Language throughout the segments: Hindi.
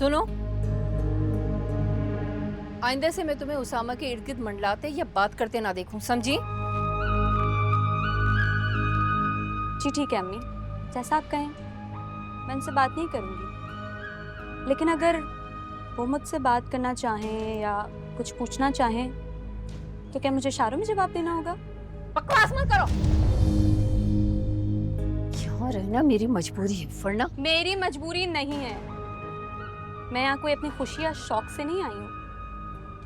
सुनो, आइंदा से मैं तुम्हें उसामा के इर्द गिर्द मंडलाते या बात करते ना देखूं, समझी? जी ठीक है अम्मी, जैसा आप कहें। मैं उनसे बात नहीं करूँगी, लेकिन अगर वो मुझसे बात करना चाहें या कुछ पूछना चाहें तो क्या मुझे इशारों में जवाब देना होगा? बकवास मत करो। यहाँ रहना मेरी मजबूरी है, वरना मेरी मजबूरी नहीं है। मैं यहाँ कोई अपनी खुशी या शौक से नहीं आई हूँ,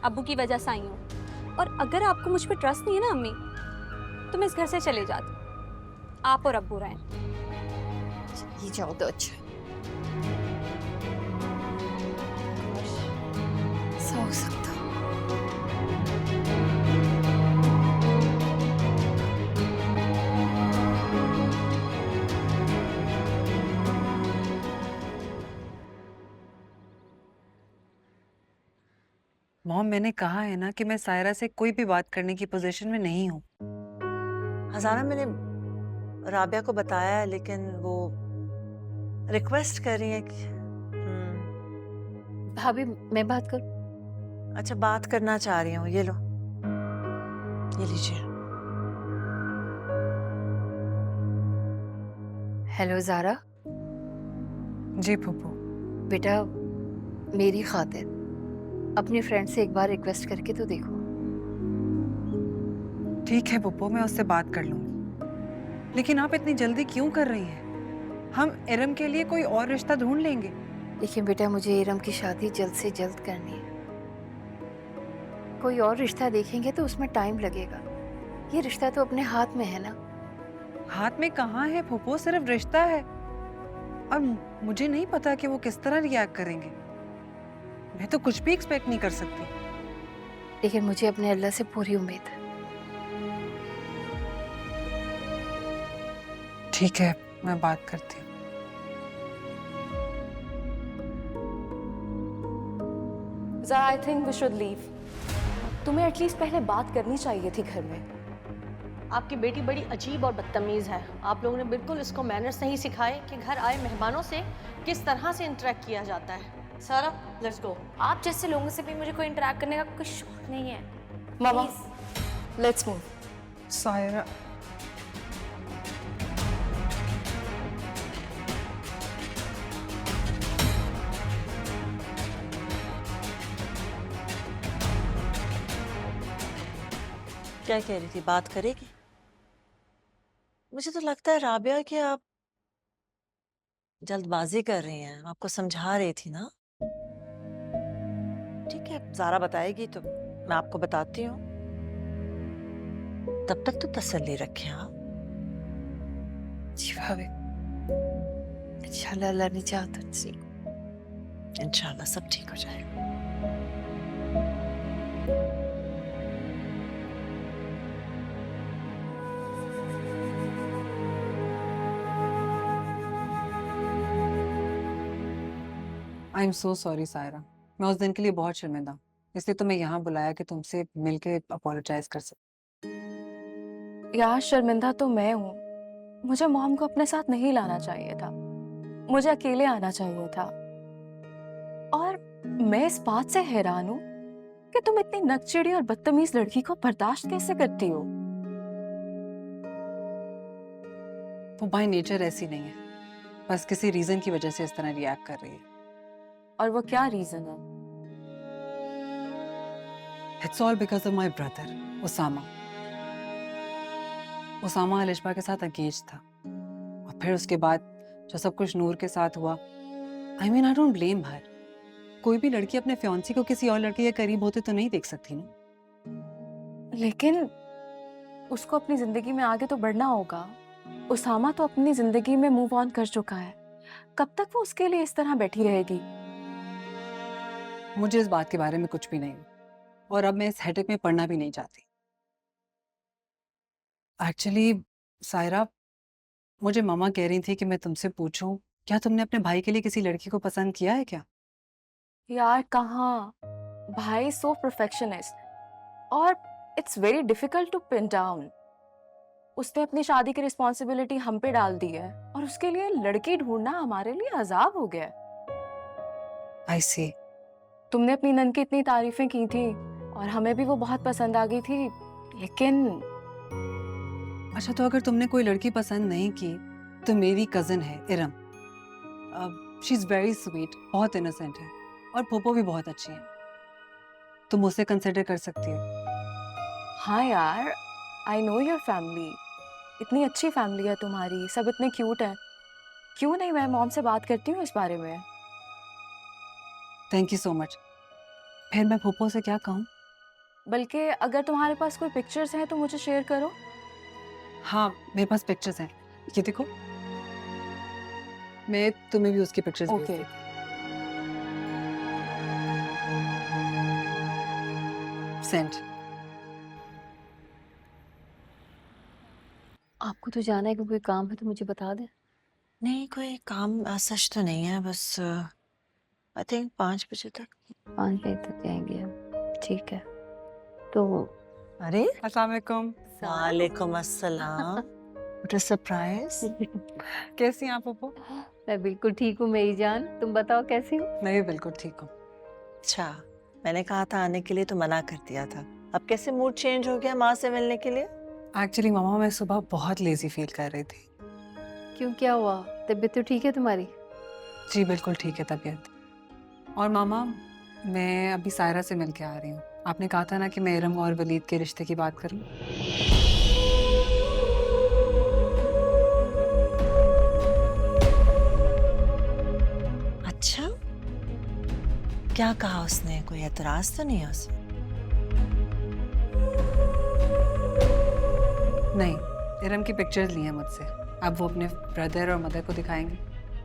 अब्बू की वजह से आई हूँ। और अगर आपको मुझ पर ट्रस्ट नहीं है ना अम्मी, तो मैं इस घर से चले जाती। आप और अब्बू रहें। ये जाओ तो अच्छा है। ऐसा हो सकता। मॉम, मैंने कहा है ना कि मैं सायरा से कोई भी बात करने की पोजीशन में नहीं हूँ। हजाना, मैंने राबिया को बताया है, लेकिन वो रिक्वेस्ट कर रही है कि भाभी, मैं बात करूं? अच्छा, बात करना चाह रही हूँ। ये लो, ये लीजिए। हेलो ज़ारा। जी फूफू। बेटा, मेरी खातिर अपनी फ्रेंड से एक बार रिक्वेस्ट करके तो देखो। ठीक है फूफू, मैं उससे बात कर लूंगी, लेकिन आप इतनी जल्दी क्यों कर रही हैं? हम इरम के लिए कोई और रिश्ता ढूंढ लेंगे। लेकिन बेटा, मुझे इरम की शादी जल्द से जल्द करनी है। कोई और रिश्ता देखेंगे तो उसमें टाइम लगेगा। ये रिश्ता तो अपने हाथ में है ना। हाथ में कहाँ है फूफू, सिर्फ रिश्ता है। और मुझे नहीं पता कि वो किस तरह रिएक्ट करेंगे। मैं तो कुछ भी एक्सपेक्ट नहीं कर सकती। लेकिन मुझे अपने अल्लाह से पूरी उम्मीद है। ठीक है, मैं बात करती हूँ। ज़रा I think we should leave. तुम्हें एटलीस्ट पहले बात करनी चाहिए थी घर में। आपकी बेटी बड़ी अजीब और बदतमीज़ है। आप लोगों ने बिल्कुल इसको मैनर्स नहीं सिखाए कि घर आए मेहमानों से किस तरह से इंटरेक्ट किया जाता है। सारा, लेट्स गो। आप जैसे लोगों से भी मुझे कोई इंटरेक्ट करने का कोई शौक नहीं है। मामा, लेट्स मूव। सायरा, क्या कह रही थी? बात करेगी? मुझे तो लगता है राबिया कि आप जल्दबाजी कर रही हैं। आपको समझा रही थी ना। ठीक है, ज़ारा बताएगी तो मैं आपको बताती हूँ। तब तक तो तसल्ली रखें आप। जी भाभी, इंशाल्लाह अल्लाह ने चाहा तो ठीक। इंशाल्लाह सब ठीक हो जाएगा। I am so sorry Saira. मैं उस दिन के लिए बहुत शर्मिंदा हूँ, इसलिए तो मैं यहाँ बुलाया कि तुमसे मिलके अपोलोजाइज कर सकूं। यार, शर्मिंदा तो मैं हूँ। मुझे मॉम को अपने साथ नहीं लाना चाहिए था। मुझे अकेले आना चाहिए था। और मैं इस बात से हैरान हूँ कि तुम इतनी नकचिड़ी और बदतमीज लड़की को बर्दाश्त कैसे करती हो। वो बाय नेचर ऐसी नहीं है, बस किसी रीजन की वजह से इस तरह रिएक्ट कर रही है। और वो क्या रीजन है? It's all because of my brother Usama. Usama Alishba के साथ एंगेज था, और फिर उसके बाद जो सब कुछ नूर के साथ हुआ, I mean I don't blame हर। कोई भी लड़की अपने फियांसी को किसी और लड़के के करीब होते तो नहीं देख सकती ना। लेकिन उसको अपनी जिंदगी में आगे तो बढ़ना होगा। उसामा तो अपनी जिंदगी में मूव ऑन कर चुका है। कब तक वो उसके लिए इस तरह बैठी रहेगी? मुझे इस बात के बारे में कुछ भी नहीं, और अब मैं इस हेडेक में पड़ना भी नहीं चाहती। एक्चुअली सायरा, मुझे मामा कह रही थी कि मैं तुमसे पूछूं, क्या तुमने अपने भाई के लिए किसी लड़की को पसंद किया है क्या? यार कहाँ, भाई सो परफेक्शनिस्ट, और it's very difficult to pin down. उसने अपनी शादी की रिस्पॉन्सिबिलिटी हम पे डाल दी है, और उसके लिए लड़की ढूंढना हमारे लिए अजाब हो गया है। आई सी। तुमने अपनी नन की इतनी तारीफें की थी और हमें भी वो बहुत पसंद आ गई थी, लेकिन अच्छा, तो अगर तुमने कोई लड़की पसंद नहीं की तो मेरी कज़न है Iram, she is very sweet, बहुत इनोसेंट है और पोपो भी बहुत अच्छी है, तुम उसे कंसिडर कर सकती हो। हाँ यार, आई नो योर फैमिली, इतनी अच्छी फैमिली है तुम्हारी, सब इतने क्यूट हैं। क्यों नहीं, मैं मॉम से बात करती हूँ इस बारे में। Thank you so much. फिर मैं पोपो से क्या कहूँ? बल्कि अगर तुम्हारे पास कोई पिक्चर्स हैं तो मुझे शेयर करो। हाँ, मेरे पास पिक्चर्स हैं, ये देखो, मैं तुम्हें भी उसकी पिक्चर्स भेज ओके। देती हूँ। सेंड। आपको तो जाना है कि कोई काम है तो मुझे बता दें। नहीं, कोई काम सच तो नहीं है, बस आई थिंक 5 बजे तक। 5 बजे तक जाएंगे हम, ठीक है। तो अरे अस्सलाम वालेकुम। वालेकुम अस्सलाम। What a surprise. कैसी हैं आप पोपो? मैं बिल्कुल ठीक हूँ मेरी जान, तुम बताओ कैसी हो? मैं भी बिल्कुल ठीक हूँ। अच्छा, मैंने कहा था आने के लिए तो मना कर दिया था, अब कैसे मूड चेंज हो गया माँ से मिलने के लिए? एक्चुअली मामा, मैं सुबह बहुत लेजी फील कर रही थी। क्यों, क्या हुआ? तबीयत तो ठीक है तुम्हारी? जी बिल्कुल ठीक है तबीयत। और मामा, मैं अभी सायरा से मिल के आ रही हूँ। आपने कहा था ना कि मैं इरम और वलीद के रिश्ते की बात करूँ। अच्छा, क्या कहा उसने? कोई एतराज तो नहीं है उसे? नहीं, इरम की पिक्चर्स ली हैं मुझसे, अब वो अपने ब्रदर और मदर को दिखाएंगे,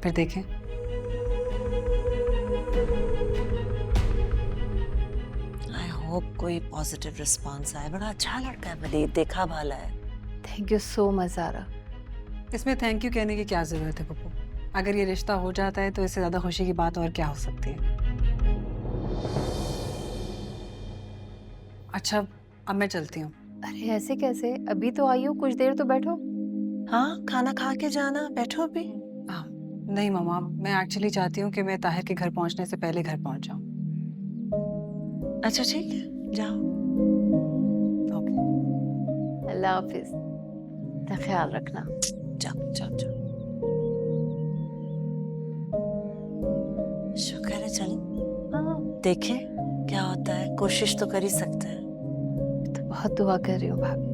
फिर देखें। आई होप कोई पॉजिटिव रिस्पॉन्स आए। बड़ा अच्छा लड़का है वलीद, देखा भाला है। Thank you so much Zara. इसमें थैंक यू कहने की क्या ज़रूरत है पप्पू? अगर ये रिश्ता हो जाता है तो इससे ज़्यादा खुशी की बात और क्या हो सकती है। अच्छा, अब मैं चलती हूँ। अरे ऐसे कैसे, अभी तो आई हो, कुछ देर तो बैठो। हाँ, खाना खा के जाना, बैठो अभी। नहीं मामा, मैं एक्चुअली चाहती हूँ कि मैं ताहिर के घर पहुँचने से पहले घर पहुँच जाऊँ। अच्छा ठीक है, जाओ। ओके। अल्लाह हाफिज, अपना ख्याल रखना। जाओ जाओ जाओ। शुक्र है, चलो हाँ, देखें क्या होता है, कोशिश तो कर ही सकते हैं। तो बहुत दुआ कर रही हूँ भाभी।